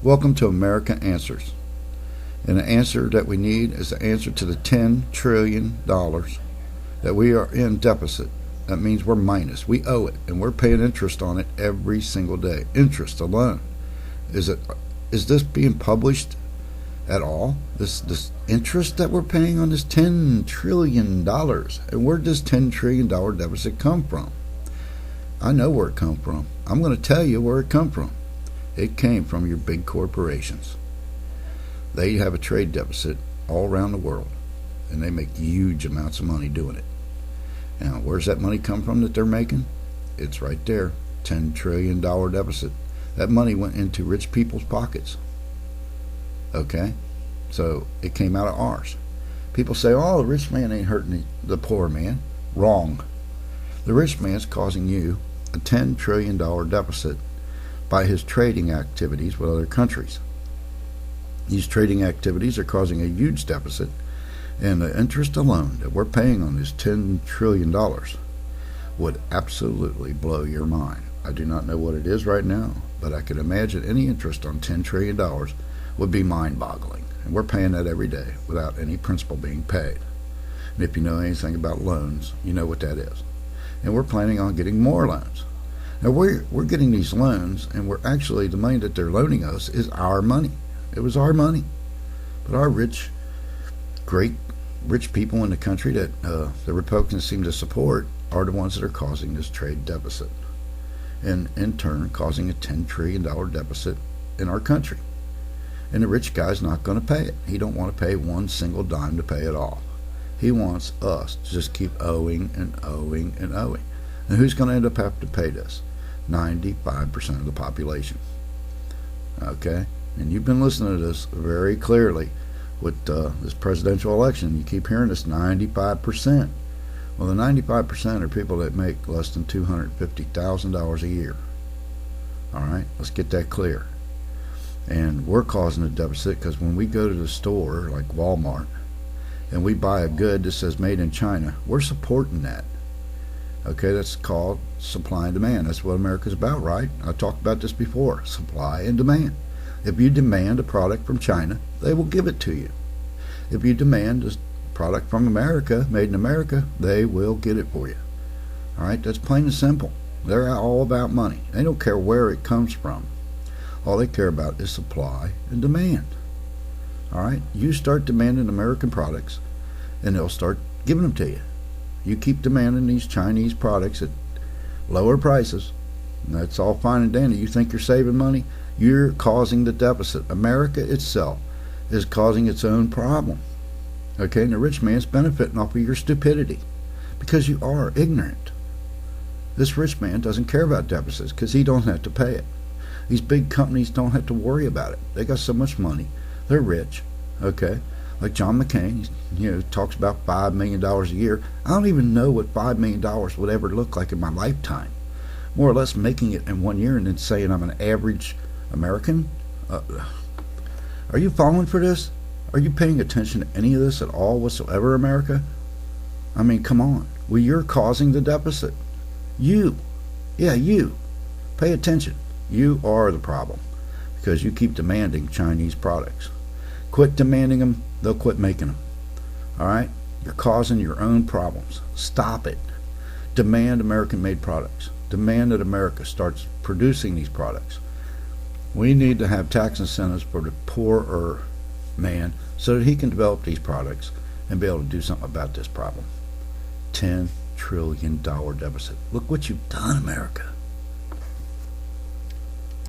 Welcome to America Answers. And the answer that we need is the answer to the $10 trillion that we are in deficit. That means we're minus. We owe it, and we're paying interest on it every single day. Interest alone. Is this being published at all? This interest that we're paying on this $10 trillion. And where does $10 trillion deficit come from? I know where it come from. I'm going to tell you where it come from. It came from your big corporations. They have a trade deficit all around the world, and they make huge amounts of money doing it. Now, where's that money come from that they're making? It's right there, $10 trillion deficit. That money went into rich people's pockets. Okay? So it came out of ours. People say, oh, the rich man ain't hurting the poor man. Wrong. The rich man's causing you a $10 trillion deficit by his trading activities with other countries. These trading activities are causing a huge deficit, and the interest alone that we're paying on this $10 trillion would absolutely blow your mind. I do not know what it is right now, but I could imagine any interest on $10 trillion would be mind-boggling. And we're paying that every day without any principal being paid. And if you know anything about loans, you know what that is. And we're planning on getting more loans. Now, we're getting these loans, and we're actually, the money that they're loaning us is our money. It was our money. But our great rich people in the country that the Republicans seem to support are the ones that are causing this trade deficit, and in turn causing a $10 trillion deficit in our country. And the rich guy's not going to pay it. He don't want to pay one single dime to pay it all. He wants us to just keep owing and owing and owing. And who's going to end up having to pay this? 95% of the population. Okay? And you've been listening to this very clearly with this presidential election. You keep hearing this 95%. Well, the 95% are people that make less than $250,000 a year. All right? Let's get that clear. And we're causing a deficit because when we go to the store, like Walmart, and we buy a good that says made in China, we're supporting that. Okay, that's called supply and demand. That's what America's about, right? I talked about this before, supply and demand. If you demand a product from China, they will give it to you. If you demand a product from America, made in America, they will get it for you. All right, that's plain and simple. They're all about money. They don't care where it comes from. All they care about is supply and demand. All right, you start demanding American products, and they'll start giving them to you. You keep demanding these Chinese products at lower prices, and that's all fine and dandy. You think you're saving money? You're causing the deficit. America itself is causing its own problem. Okay, and the rich man's benefiting off of your stupidity because you are ignorant. This rich man doesn't care about deficits because he don't have to pay it. These big companies don't have to worry about it. They got so much money. They're rich. Okay, like John McCain, talks about $5 million a year. I don't even know what $5 million would ever look like in my lifetime. More or less making it in 1 year and then saying I'm an average American. Are you falling for this? Are you paying attention to any of this at all whatsoever, America? I mean, come on. Well, you're causing the deficit. You. Yeah, you. Pay attention. You are the problem because you keep demanding Chinese products. Quit demanding them, they'll quit making them. All right? You're causing your own problems. Stop it. Demand American-made products. Demand that America starts producing these products. We need to have tax incentives for the poorer man so that he can develop these products and be able to do something about this problem. $10 trillion deficit. Look what you've done, America.